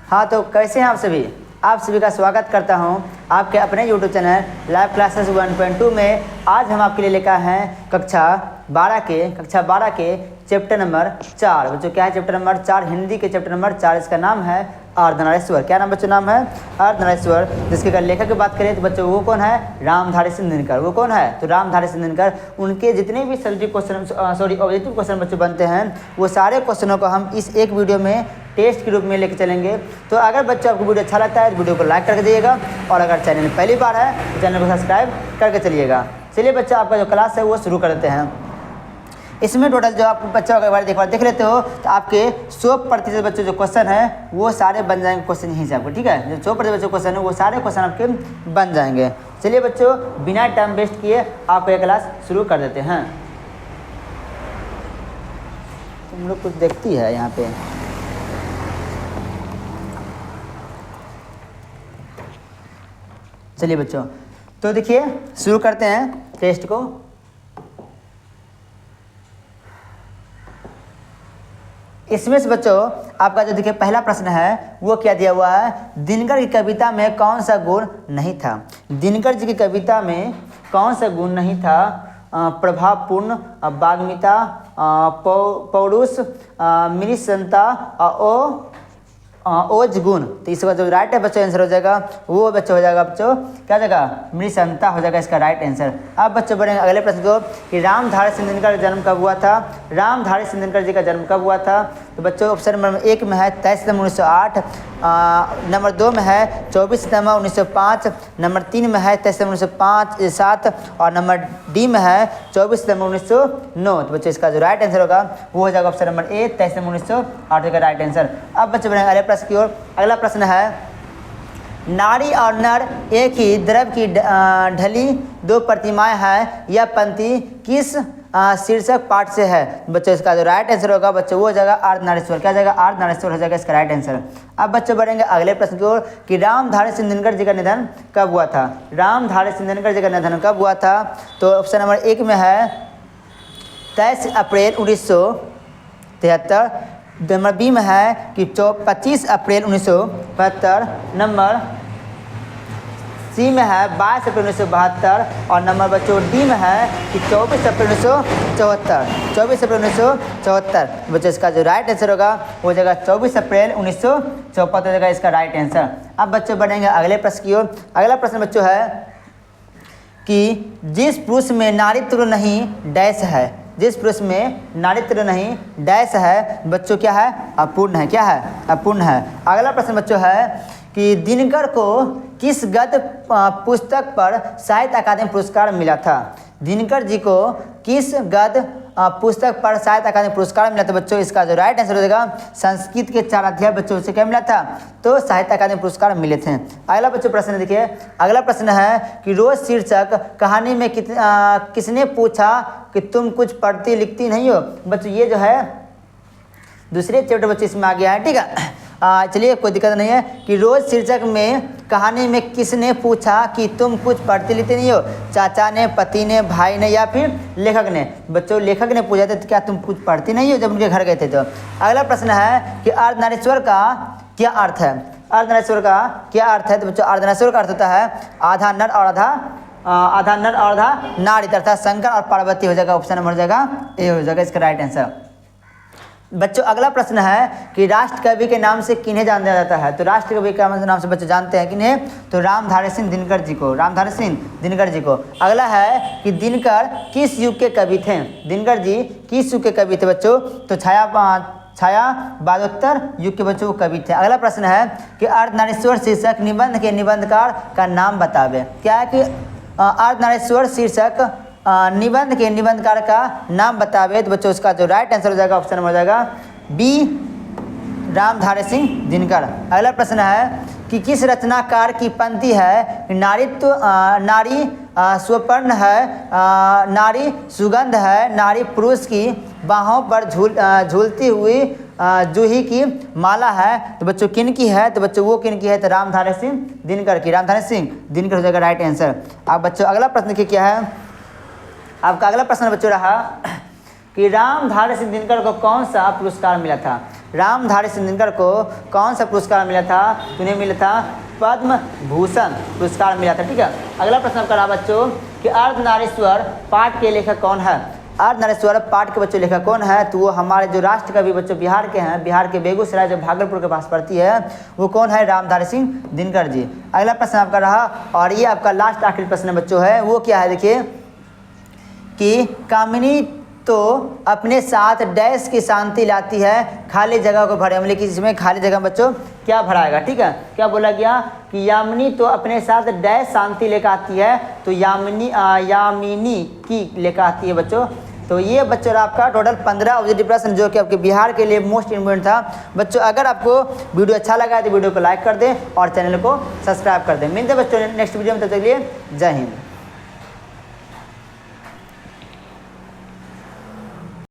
हाँ, तो कैसे हैं आप सभी? आप सभी का स्वागत करता हूं आपके अपने YouTube चैनल लाइव क्लासेस 1.2 में। आज हम आपके लिए लेकर हैं कक्षा 12 के चैप्टर नंबर 4। बच्चों क्या है चैप्टर नंबर 4? हिंदी के चैप्टर नंबर 4। इसका नाम है अर्धनारीश्वर। क्या नाम बच्चों? नाम है अर्धनारीश्वर। जिसके लेखक की बात करें तो बच्चों वो कौन है? रामधारी सिंह दिनकर। वो कौन है? तो रामधारी सिंह दिनकर। उनके जितने भी सब्जेक्टिव क्वेश्चन ऑब्जेक्टिव क्वेश्चन बच्चों बनते हैं वो सारे क्वेश्चनों को हम इस एक वीडियो में टेस्ट के रूप में लेकर चलेंगे। तो अगर बच्चों आपको वीडियो अच्छा लगता है तो वीडियो को लाइक करके दिएगा, और अगर चैनल पहली बार है तो चैनल को सब्सक्राइब करके चलिएगा। चलिए बच्चा, आपका जो क्लास है वो शुरू कर देते हैं। इसमें टोटल जो आप बच्चों का एक बार देख लेते हो तो आपके 100% बच्चों जो क्वेश्चन है वो सारे बन जाएंगे क्वेश्चन यहीं से आपको, ठीक है। जो 100% बच्चों क्वेश्चन है वो सारे क्वेश्चन आपके बन जाएंगे। चलिए बच्चों, बिना टाइम वेस्ट किए आपको ये क्लास शुरू कर देते हैं। तुम लोग कुछ देखती है यहाँ पे? चलिए बच्चों, तो देखिए शुरू करते हैं टेस्ट को। इसमें से बच्चों आपका जो देखिए पहला प्रश्न है वो क्या दिया हुआ है? दिनकर की कविता में कौन सा गुण नहीं था? दिनकर जी की कविता में कौन सा गुण नहीं था? प्रभावपूर्ण, वाग्मिता, पौरुष, मिनिसंता, ओज गुण। तो इसका जो राइट है बच्चों आंसर हो जाएगा वो बच्चों हो जाएगा बच्चों क्या जाएगा? मृषंता हो जाएगा इसका राइट आंसर। अब बच्चों बढ़ेंगे अगले प्रश्न को कि रामधारी सिंह दिनकर का जन्म कब हुआ था? रामधारी सिंह दिनकर जी का जन्म कब हुआ था? तो बच्चों ऑप्शन नंबर 1 में है 23 सितंबर 1908, नंबर 2 में है 24 सितंबर 1905, नंबर 3 में है 23 सितंबर 1907 और नंबर डी में है 24 सितंबर 1909। तो बच्चों इसका जो राइट आंसर होगा वो हो जाएगा ऑप्शन नंबर ए 23 सितंबर 1908 का राइट आंसर। अब बच्चों बढ़ेंगे अगले प्रश्न की ओर। अगला प्रश्न है नारी और नर एक ही द्रव की ढली दो प्रतिमाएं हैं, यह पंक्ति किस शीर्षक पाठ से है? बच्चों इसका जो राइट आंसर होगा बच्चों वो हो जाएगा अर्धनारीश्वर। क्या जाएगा? अर्धनारीश्वर हो जाएगा इसका राइट आंसर। अब बच्चों बढ़ेंगे अगले प्रश्न की ओर कि रामधारी सिंह दिनकर जी का निधन कब हुआ था? रामधारी सिंह दिनकर जी का निधन कब हुआ था? तो ऑप्शन नंबर 1 में है 23 अप्रैल 1973, नंबर बी में है कि 25 अप्रैल 1975, नंबर सी में है 22 अप्रैल 1972 और नंबर बच्चों डी में है कि 24 अप्रैल 1974। 24 अप्रैल 1974 बच्चों इसका जो राइट आंसर होगा वो हो जाएगा 24 अप्रैल 1974 हो जाएगा इसका राइट आंसर। अब बच्चों बढ़ेंगे अगले प्रश्न की ओर। अगला प्रश्न बच्चों है कि जिस पुरुष में नारीत्व नहीं डैश है, जिस पुरुष में नारीत्व नहीं डैश है बच्चों क्या है? अपूर्ण है। क्या है? अपूर्ण है। अगला प्रश्न बच्चों है कि दिनकर को किस गद्य पुस्तक पर साहित्य अकादमी पुरस्कार मिला था? दिनकर जी को किस गद्य पुस्तक पर साहित्य अकादमी पुरस्कार मिला था? बच्चों इसका जो राइट आंसर हो जाएगा संस्कृत के 4 अध्याय बच्चों से क्या मिला था? तो साहित्य अकादमी पुरस्कार मिले थे। अगला बच्चों प्रश्न देखिए। अगला प्रश्न है कि रोज शीर्षक कहानी में किसने पूछा कि तुम कुछ पढ़ती लिखती नहीं हो? बच्चों ये जो है दूसरे चैप्टर बच्चों इसमें आ गया है, ठीक है। चलिए कोई दिक्कत नहीं है कि रोज शीर्षक में कहानी में किसने पूछा कि तुम कुछ पढ़ती लिखती नहीं हो? चाचा ने, पति ने, भाई ने या फिर लेखक ने? बच्चों लेखक ने पूछा था तो क्या तुम कुछ पढ़ती नहीं हो जब उनके घर गए थे? तो अगला प्रश्न है कि अर्धनारीश्वर का क्या अर्थ है? अर्धनारीश्वर का क्या अर्थ है? तो बच्चों अर्धनारीश्वर का अर्थ होता है आधा नर और आधा नारी, अर्थात शंकर और पार्वती हो जाएगा। ऑप्शन नंबर हो जाएगा ए हो जाएगा इसका राइट आंसर। बच्चों अगला प्रश्न है कि राष्ट्र कवि के नाम से किन्हें जाना जाता है? तो राष्ट्र कवि के नाम से बच्चों जानते हैं किन्हें? तो रामधारी सिंह दिनकर जी को। रामधारी सिंह दिनकर जी को। अगला है कि दिनकर किस युग के कवि थे? दिनकर जी किस युग के कवि थे बच्चों? तो छायावादोत्तर युग के बच्चों कवि थे। अगला प्रश्न है कि अर्धनारीश्वर शीर्षक निबंध के निबंधकार का नाम बतावे। क्या है कि अर्धनारीश्वर शीर्षक निबंध के निबंधकार का नाम बतावे? तो बच्चों उसका जो राइट आंसर हो जाएगा ऑप्शन हो जाएगा बी रामधारी सिंह दिनकर। अगला प्रश्न है कि किस रचनाकार की पंक्ति है नारी स्वर्ण है, नारी सुगंध है, नारी पुरुष की बाहों पर झूलती हुई जूही की माला है? तो बच्चों किन की है? तो बच्चों वो किन की है? तो रामधारी सिंह दिनकर की। रामधारी सिंह दिनकर हो जाएगा राइट आंसर। अब बच्चों अगला प्रश्न क्या है? आपका अगला प्रश्न बच्चों रहा कि रामधारी सिंह दिनकर को कौन सा पुरस्कार मिला था? रामधारी सिंधिनकर को कौन सा पुरस्कार मिला था? उन्हें मिला था पद्म भूषण पुरस्कार मिला था। ठीक है, अगला प्रश्न आपका रहा बच्चों कि अर्धनारीश्वर पाठ के लेखक कौन है? अर्धनारीश्वर पाठ के बच्चों लेखक कौन है? तो वो हमारे जो राष्ट्र कवि बच्चों बिहार के हैं, बिहार के बेगूसराय जो भागलपुर के पास पड़ती है, वो कौन है? रामधारी सिंह दिनकर जी। अगला प्रश्न आपका रहा और ये आपका लास्ट आखिरी प्रश्न बच्चों है, वो क्या है? देखिए कि कामिनी तो अपने साथ डैश की शांति लाती है, खाली जगह को भरे। मतलब कि इसमें खाली जगह बच्चों क्या भराएगा? ठीक है, क्या बोला गया कि यामिनी तो अपने साथ डैश शांति लेकर आती है, तो यामिनी की लेकर आती है बच्चों। तो ये बच्चों आपका टोटल 15 ऑब्जेक्टिव प्रश्न जो कि आपके बिहार के लिए मोस्ट इम्पोर्टेंट था। बच्चों अगर आपको वीडियो अच्छा लगा है तो वीडियो को लाइक कर दें और चैनल को सब्सक्राइब कर दें। मिलते हैं बच्चों नेक्स्ट वीडियो में, तब तक के लिए जय हिंद।